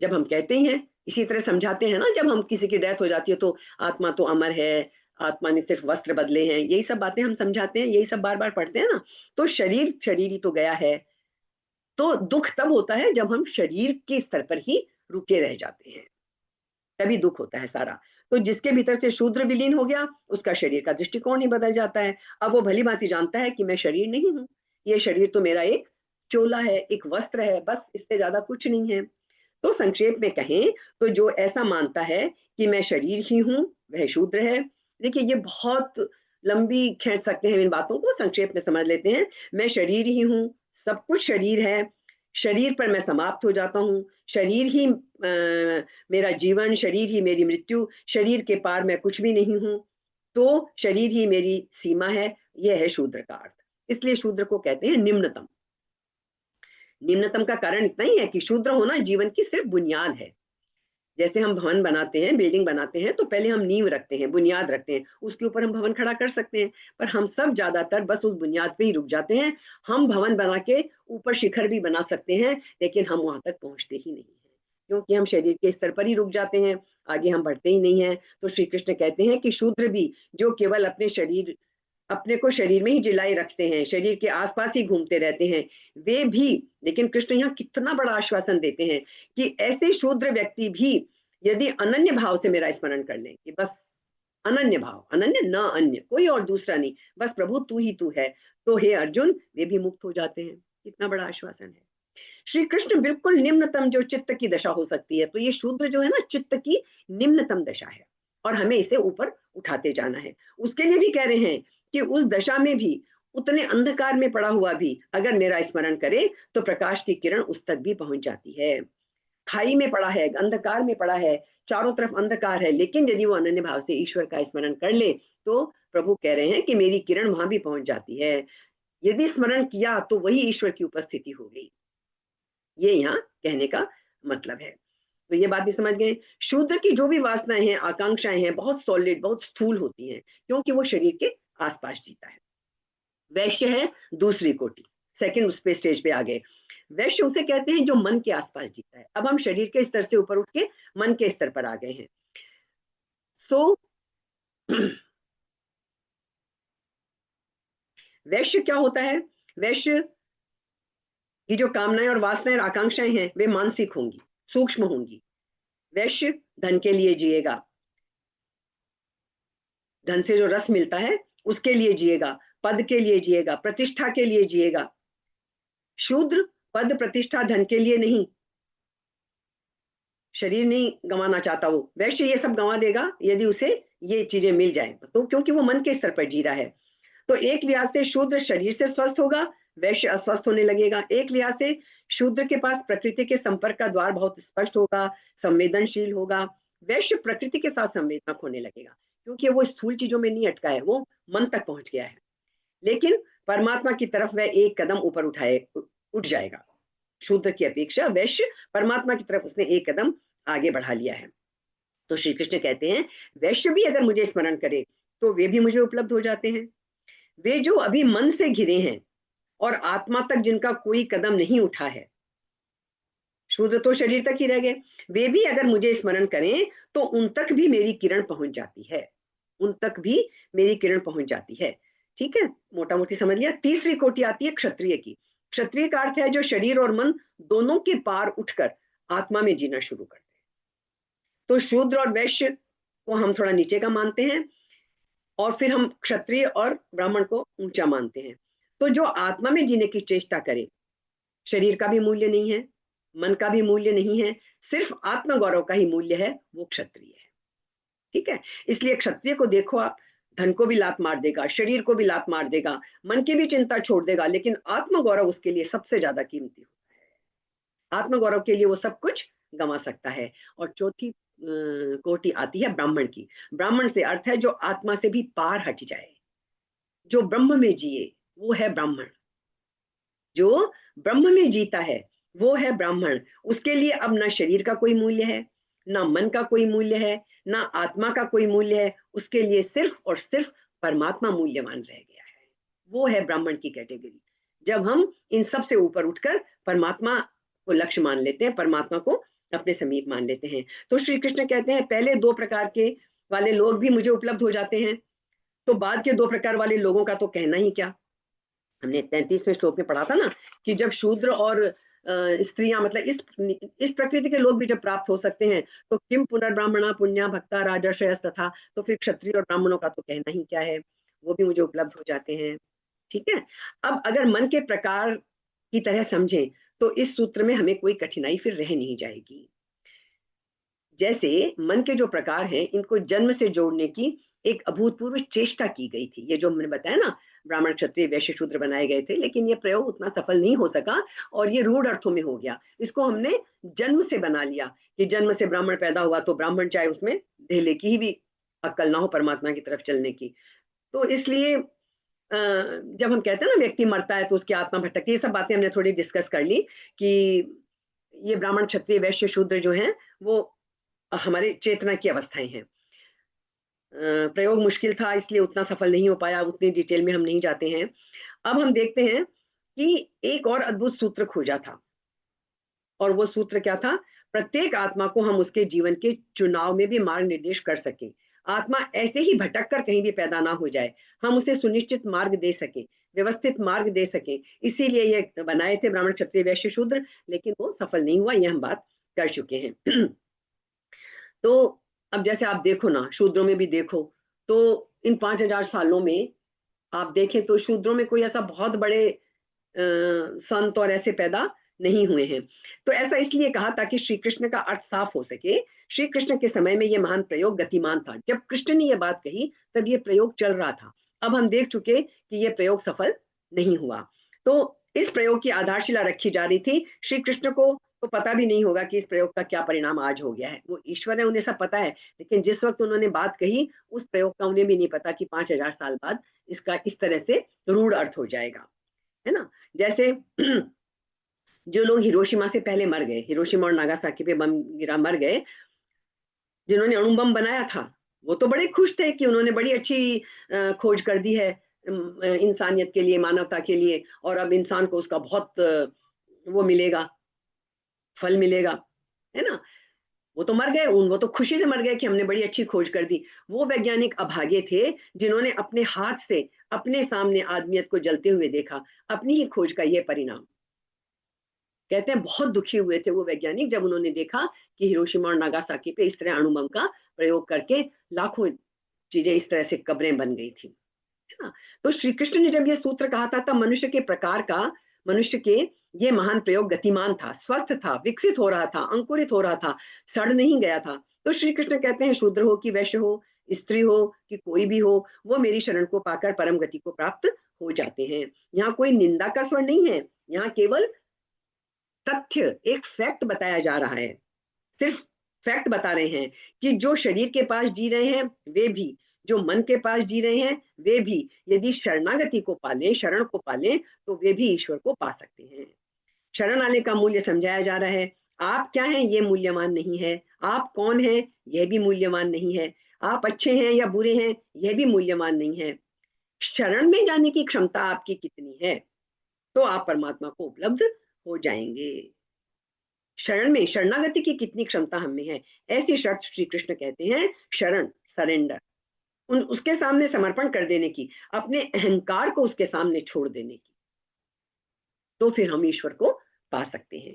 जब हम कहते हैं, इसी तरह समझाते हैं ना, जब हम किसी की डेथ हो जाती है तो आत्मा तो अमर है, आत्मा ने सिर्फ वस्त्र बदले हैं, यही सब बातें हम समझाते हैं, यही सब बार बार पढ़ते हैं ना। तो शरीर शरीर ही तो गया है। तो दुख तब होता है जब हम शरीर के स्तर पर ही रुके रह जाते हैं, तभी दुख होता है सारा। तो जिसके भीतर से शूद्र विलीन हो गया, उसका शरीर का दृष्टिकोण ही बदल जाता है। अब वो भली भांति जानता है कि मैं शरीर नहीं हूं, ये शरीर तो मेरा एक चोला है, एक वस्त्र है, बस इससे ज्यादा कुछ नहीं है। तो संक्षेप में कहें तो जो ऐसा मानता है कि मैं शरीर ही हूं, वह शूद्र है। देखिए, ये बहुत लंबी खींच सकते हैं इन बातों को, संक्षेप में समझ लेते हैं। मैं शरीर ही हूं, सब कुछ शरीर है, शरीर पर मैं समाप्त हो जाता हूँ, शरीर ही मेरा जीवन, शरीर ही मेरी मृत्यु, शरीर के पार मैं कुछ भी नहीं हूँ। तो शरीर ही मेरी सीमा है, यह है शूद्र का अर्थ। इसलिए शूद्र को कहते हैं निम्नतम। निम्नतम का कारण इतना ही है कि शूद्र होना जीवन की सिर्फ बुनियाद है। जैसे हम भवन बनाते हैं, बिल्डिंग बनाते हैं, तो पहले हम नींव रखते हैं, बुनियाद रखते हैं, उसके ऊपर हम भवन खड़ा कर सकते हैं। पर हम सब ज्यादातर बस उस बुनियाद पे ही रुक जाते हैं। हम भवन बना के ऊपर शिखर भी बना सकते हैं, लेकिन हम वहां तक पहुंचते ही नहीं है, क्योंकि हम शरीर के स्तर पर ही रुक जाते हैं, आगे हम बढ़ते ही नहीं है। तो श्री कृष्ण कहते हैं कि शूद्र भी, जो केवल अपने को शरीर में ही जिलाए रखते हैं, शरीर के आसपास ही घूमते रहते हैं, वे भी, लेकिन कृष्ण यहाँ कितना बड़ा आश्वासन देते हैं कि ऐसे शूद्र व्यक्ति भी यदि अनन्य भाव से मेरा स्मरण कर लें, कि बस अनन्य भाव, अनन्य न अन्य, कोई और दूसरा नहीं, बस प्रभु तू ही तू है, तो हे अर्जुन, वे भी मुक्त हो जाते हैं। कितना बड़ा आश्वासन है। श्री कृष्ण बिल्कुल निम्नतम जो चित्त की दशा हो सकती है, तो ये शूद्र जो है ना, चित्त की निम्नतम दशा है, और हमें इसे ऊपर उठाते जाना है। उसके लिए भी कह रहे हैं कि उस दशा में भी, उतने अंधकार में पड़ा हुआ भी अगर मेरा स्मरण करे, तो प्रकाश की किरण उस तक भी पहुंच जाती है। खाई में पड़ा है, अंधकार में पड़ा है, चारों तरफ अंधकार है, लेकिन यदि वो अनन्य भाव से ईश्वर का स्मरण कर ले, तो प्रभु कह रहे हैं कि मेरी किरण वहां भी पहुंच जाती है। यदि स्मरण किया तो वही ईश्वर की उपस्थिति हो गई। ये यहाँ कहने का मतलब है। तो ये बात भी समझ गए। शूद्र की जो भी वासनाएं हैं, आकांक्षाएं हैं, बहुत सॉलिड, बहुत स्थूल होती हैं, क्योंकि वो शरीर के आसपास जीता है। वैश्य है दूसरी कोटि, सेकंड उस पे स्टेज पे आ गए। वैश्य उसे कहते हैं जो मन के आसपास जीता है। अब हम शरीर के स्तर से ऊपर उठ के मन के स्तर पर आ गए हैं। सो वैश्य क्या होता है? वैश्य की जो कामनाएं और वासनाएं और आकांक्षाएं हैं, वे मानसिक होंगी, सूक्ष्म होंगी। वैश्य धन के लिए जिएगा, धन से जो रस मिलता है उसके लिए जिएगा, पद के लिए जिएगा, प्रतिष्ठा के लिए जिएगा। शूद्र पद प्रतिष्ठा धन के लिए नहीं, शरीर नहीं गंवाना चाहता वो। वैश्य ये सब गंवा देगा यदि उसे ये चीजें मिल जाए, तो क्योंकि वो मन के स्तर पर जी रहा है। तो एक लिहाज से शूद्र शरीर से स्वस्थ होगा, वैश्य अस्वस्थ होने लगेगा। एक लिहाज से शूद्र के पास प्रकृति के संपर्क का द्वार बहुत स्पष्ट होगा, संवेदनशील होगा। वैश्य प्रकृति के साथ संवेदनक होने लगेगा, क्योंकि वो स्थूल चीजों में नहीं अटका है, वो मन तक पहुंच गया है। लेकिन परमात्मा की तरफ वह एक कदम ऊपर उठ जाएगा। शूद्र की अपेक्षा वैश्य परमात्मा की तरफ उसने एक कदम आगे बढ़ा लिया है। तो श्री कृष्ण कहते हैं, वैश्य भी अगर मुझे स्मरण करे तो वे भी मुझे उपलब्ध हो जाते हैं। वे जो अभी मन से घिरे हैं और आत्मा तक जिनका कोई कदम नहीं उठा है, शूद्र तो शरीर तक ही रह गए, वे भी अगर मुझे स्मरण करें तो उन तक भी मेरी किरण पहुंच जाती है, उन तक भी मेरी किरण पहुंच जाती है। ठीक है, मोटा मोटी समझ लिया। तीसरी कोटि आती है क्षत्रिय की। क्षत्रिय का अर्थ है जो शरीर और मन दोनों के पार उठकर आत्मा में जीना शुरू करते हैं। तो शूद्र और वैश्य को हम थोड़ा नीचे का मानते हैं, और फिर हम क्षत्रिय और ब्राह्मण को ऊंचा मानते हैं। तो जो आत्मा में जीने की चेष्टा करे, शरीर का भी मूल्य नहीं है, मन का भी मूल्य नहीं है, सिर्फ आत्मगौरव का ही मूल्य है, वो क्षत्रिय है। ठीक है, इसलिए क्षत्रिय को देखो आप, धन को भी लात मार देगा, शरीर को भी लात मार देगा, मन की भी चिंता छोड़ देगा, लेकिन आत्मगौरव उसके लिए सबसे ज्यादा कीमती होता है। आत्मगौरव के लिए वो सब कुछ गंवा सकता है। और चौथी कोटि आती है ब्राह्मण की। ब्राह्मण से अर्थ है जो आत्मा से भी पार हट जाए, जो ब्रह्म में जिए, वो है ब्राह्मण। जो ब्रह्म में जीता है वो है ब्राह्मण। उसके लिए अब ना शरीर का कोई मूल्य है, ना मन का कोई मूल्य है, ना आत्मा का कोई मूल्य है। उसके लिए सिर्फ और सिर्फ परमात्मा मूल्यवान रह गया है। वो है ब्राह्मण की कैटेगरी। जब हम इन सब से ऊपर उठकर परमात्मा को लक्ष्य मान लेते हैं, परमात्मा को अपने समीप मान लेते हैं। तो श्री कृष्ण कहते हैं पहले 2 प्रकार के वाले लोग भी मुझे उपलब्ध हो जाते हैं, तो बाद के 2 प्रकार वाले लोगों का तो कहना ही क्या। हमने 33वें श्लोक में पढ़ा था ना कि जब शूद्र और स्त्रियां मतलब इस प्रकृति के लोग भी जब प्राप्त हो सकते हैं, तो किम पुनर्ब्राह्मणा पुण्या भक्ता राजर्षयस तथा, तो फिर क्षत्रिय और ब्राह्मणों का तो कहना ही क्या है, वो भी मुझे उपलब्ध हो जाते हैं। ठीक है। अब अगर मन के प्रकार की तरह समझें तो इस सूत्र में हमें कोई कठिनाई फिर रह नहीं जाएगी। जैसे मन के जो प्रकार हैं इनको जन्म से जोड़ने की एक अभूतपूर्व चेष्टा की गई थी, ये जो मैंने बताया ना, ब्राह्मण क्षत्रिय वैश्य शूद्र बनाए गए थे, लेकिन ये प्रयोग उतना सफल नहीं हो सका और ये रूढ़ अर्थों में हो गया। इसको हमने जन्म से बना लिया कि जन्म से ब्राह्मण पैदा हुआ तो ब्राह्मण, चाहे उसमें धेले की ही भी अक्कल ना हो परमात्मा की तरफ चलने की। तो इसलिए जब हम कहते हैं ना व्यक्ति मरता है तो उसकी आत्मा भटकती है, ये सब बातें हमने थोड़ी डिस्कस कर ली कि ये ब्राह्मण क्षत्रिय वैश्य शूद्र जो हैं वो हमारे चेतना की अवस्थाएं हैं। प्रयोग मुश्किल था इसलिए उतना सफल नहीं हो पाया, उतनी डिटेल में हम नहीं जाते हैं। अब हम देखते हैं कि एक और अद्भुत सूत्र खोजा था, और वो सूत्र क्या था, प्रत्येक आत्मा को हम उसके जीवन के चुनाव में भी मार्ग निर्देश कर सके। आत्मा ऐसे ही भटक कर कहीं भी पैदा ना हो जाए, हम उसे सुनिश्चित मार्ग दे सके, व्यवस्थित मार्ग दे सके, इसीलिए ये बनाए थे ब्राह्मण क्षत्रिय वैश्य शूद्र, लेकिन वो सफल नहीं हुआ, ये हम बात कर चुके हैं। तो अब जैसे आप देखो ना, शूद्रों में भी देखो तो इन 5000 सालों में आप देखें तो शूद्रों में कोई ऐसा बहुत बड़े संत और ऐसे पैदा नहीं हुए हैं। तो ऐसा इसलिए कहा ताकि श्री कृष्ण का अर्थ साफ हो सके। श्री कृष्ण के समय में यह महान प्रयोग गतिमान था, जब कृष्ण ने यह बात कही तब ये प्रयोग चल रहा था। अब हम देख चुके कि यह प्रयोग सफल नहीं हुआ, तो इस प्रयोग की आधारशिला रखी जा रही थी। श्री कृष्ण को तो पता भी नहीं होगा कि इस प्रयोग का क्या परिणाम आज हो गया है, वो ईश्वर है, उन्हें सब पता है, लेकिन जिस वक्त उन्होंने बात कही उस प्रयोग का उन्हें भी नहीं पता कि 5000 साल बाद इसका इस तरह से रूढ़ अर्थ हो जाएगा, है ना। जैसे जो लोग हिरोशिमा से पहले मर गए, हिरोशिमा और नागासाकी पे बम गिरा मर गए, जिन्होंने अणु बम बनाया था, वो तो बड़े खुश थे कि उन्होंने बड़ी अच्छी खोज कर दी है इंसानियत के लिए, मानवता के लिए, और अब इंसान को उसका बहुत वो मिलेगा, फल मिलेगा, है ना। वो तो मर गए, वो तो खुशी से मर गए कि हमने बड़ी अच्छी खोज कर दी। वो वैज्ञानिक अभागे थे जिन्होंने अपने हाथ से अपने सामने आदमियत को जलते हुए देखा, अपनी ही खोज का ये परिणाम। कहते हैं बहुत दुखी हुए थे वो वैज्ञानिक जब उन्होंने देखा कि हिरोशिमा और नागासाकी पे इस तरह अणु बम का प्रयोग करके लाखों चीजें इस तरह से कब्रें बन गई थी, है ना। तो श्री कृष्ण ने जब ये सूत्र कहा था तब मनुष्य के प्रकार का, मनुष्य के ये महान प्रयोग गतिमान था, स्वस्थ था, विकसित हो रहा था, अंकुरित हो रहा था, सड़ नहीं गया था। तो श्री कृष्ण कहते हैं शूद्र हो कि वैश्य हो, स्त्री हो कि कोई भी हो, वो मेरी शरण को पाकर परम गति को प्राप्त हो जाते हैं। यहाँ कोई निंदा का स्वर नहीं है, यहाँ केवल तथ्य, एक फैक्ट बताया जा रहा है। सिर्फ फैक्ट बता रहे हैं कि जो शरीर के पास जी रहे हैं वे भी, जो मन के पास जी रहे हैं वे भी, यदि शरणागति को पालें, शरण को पालें, तो वे भी ईश्वर को पा सकते हैं। शरण आने का मूल्य समझाया जा रहा है। आप क्या हैं ये मूल्यवान नहीं है, आप कौन हैं यह भी मूल्यवान नहीं है, आप अच्छे हैं या बुरे हैं यह भी मूल्यवान नहीं है। शरण में जाने की क्षमता आपकी कितनी है, तो आप परमात्मा को उपलब्ध हो जाएंगे। शरण में, शरणागति की कितनी क्षमता हम में है, ऐसी शर्त श्री कृष्ण कहते हैं शरण, सरेंडर, उन उसके सामने समर्पण कर देने की, अपने अहंकार को उसके सामने छोड़ देने की, तो फिर हम ईश्वर को पा सकते हैं।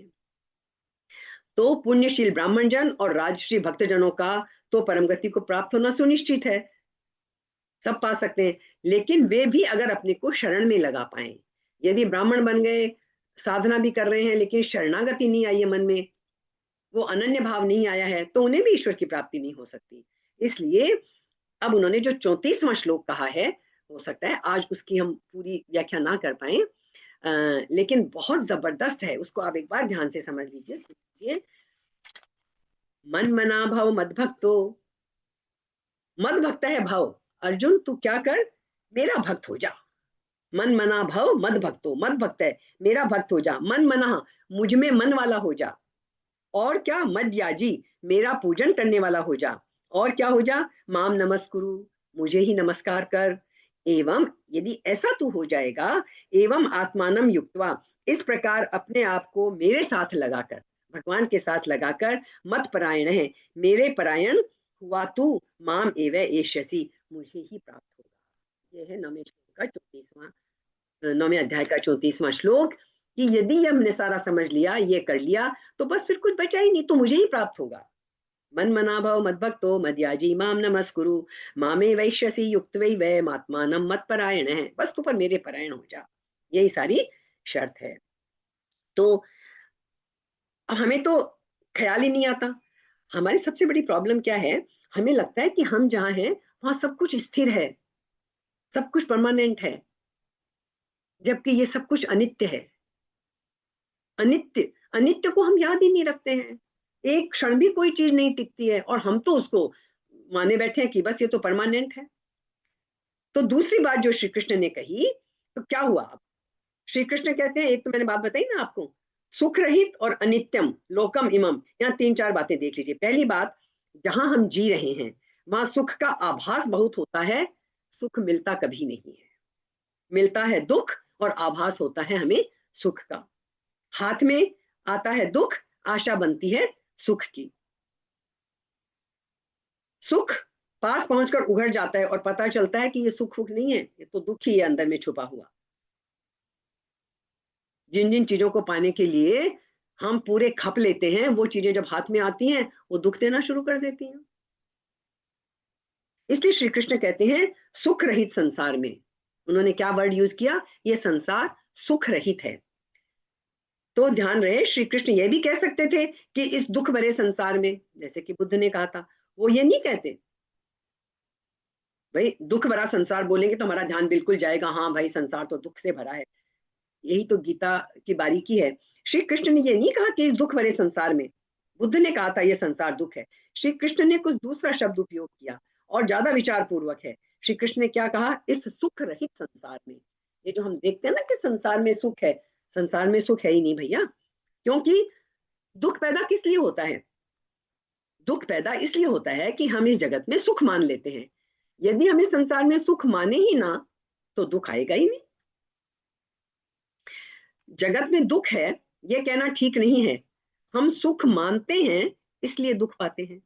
तो पुण्यशील ब्राह्मण जन और राजश्री भक्तजनों का तो परम गति को प्राप्त होना सुनिश्चित है, सब पा सकते हैं, लेकिन वे भी अगर अपने को शरण में लगा पाए। यदि ब्राह्मण बन गए, साधना भी कर रहे हैं, लेकिन शरणागति नहीं आई है मन में, वो अनन्य भाव नहीं आया है, तो उन्हें भी ईश्वर की प्राप्ति नहीं हो सकती। इसलिए अब उन्होंने जो 34वां श्लोक कहा है, हो सकता है आज उसकी हम पूरी व्याख्या ना कर पाए, लेकिन बहुत जबरदस्त है, उसको आप एक बार ध्यान से समझ लीजिए, समझिए। मन मना भव मद भक्तो, मद भक्त है भव, अर्जुन तू क्या कर, मेरा भक्त हो जा। मन मना भव मद भक्तो, मद भक्त है, मेरा भक्त हो जा। मन मना, मुझ में मन वाला हो जा। और क्या, मद्याजी, मेरा पूजन करने वाला हो जा। और क्या हो जा, माम नमस्कुरु, मुझे ही नमस्कार कर। एवं यदि ऐसा तू हो जाएगा, एवं आत्मानम युक्त्वा, इस प्रकार अपने आप को मेरे साथ लगाकर, भगवान के साथ लगाकर, मत परायण है, मेरे परायण हुआ तू, माम एव एष्यसि, मुझे ही प्राप्त होगा। यह है 9वें श्लोक का 34वां, 9वें अध्याय का 34वां श्लोक, कि यदि हमने सारा समझ लिया, ये कर लिया, तो बस फिर कुछ बचा ही नहीं, तो मुझे ही प्राप्त होगा। मन मना भव मद्भक्तो मद्याजी माम नमस्कुरु, मामे वैश्यसि युक्त्वैव आत्मानं मत्परायण है, बस तू पर मेरे परायण हो जा, यही सारी शर्त है। तो हमें तो ख्याल ही नहीं आता। हमारी सबसे बड़ी प्रॉब्लम क्या है, हमें लगता है कि हम जहां हैं वहां सब कुछ स्थिर है, सब कुछ परमानेंट है, जबकि ये सब कुछ अनित्य है। अनित्य, अनित्य को हम याद ही नहीं रखते हैं। एक क्षण भी कोई चीज नहीं टिकती है, और हम तो उसको माने बैठे हैं कि बस ये तो परमानेंट है। तो दूसरी बात जो श्री कृष्ण ने कही, तो क्या हुआ अब? श्री कृष्ण कहते हैं, एक तो मैंने बात बताई ना आपको, सुख रहित और अनित्यम लोकम इमम, यहाँ 3-4 बातें देख लीजिए। पहली बात, जहां हम जी रहे हैं वहां सुख का आभास बहुत होता है, सुख मिलता कभी नहीं है। मिलता है दुख और आभास होता है हमें सुख का। हाथ में आता है दुख, आशा बनती है सुख की। सुख पास पहुंचकर उघड़ जाता है और पता चलता है कि ये सुख नहीं है, ये तो दुख ही है अंदर में छुपा हुआ। जिन जिन चीजों को पाने के लिए हम पूरे खप लेते हैं, वो चीजें जब हाथ में आती हैं वो दुख देना शुरू कर देती हैं। इसलिए श्री कृष्ण कहते हैं सुख रहित संसार में, उन्होंने क्या वर्ड यूज किया, ये संसार सुख रहित है। तो ध्यान रहे, श्री कृष्ण ये भी कह सकते थे कि इस दुख भरे संसार में, जैसे कि बुद्ध ने कहा था, वो ये नहीं कहते। भाई दुख भरा संसार बोलेंगे तो हमारा ध्यान बिल्कुल जाएगा, हाँ भाई संसार तो दुख से भरा है, यही तो गीता की बारीकी है। श्री कृष्ण ने ये नहीं कहा कि इस दुख भरे संसार में, बुद्ध ने कहा था ये संसार दुख है, श्री कृष्ण ने कुछ दूसरा शब्द उपयोग किया और ज्यादा विचार पूर्वक है। श्री कृष्ण ने क्या कहा, इस सुख रहित संसार में। ये जो हम देखते हैं ना कि संसार में सुख है, संसार में सुख है ही नहीं भैया। क्योंकि दुख पैदा किस लिए होता है? दुख पैदा इसलिए होता है कि हम इस जगत में सुख मान लेते हैं। यदि हम इस संसार में सुख माने ही ना, तो दुख आएगा ही नहीं। जगत में दुख है ये कहना ठीक नहीं है, हम सुख मानते हैं इसलिए दुख पाते हैं।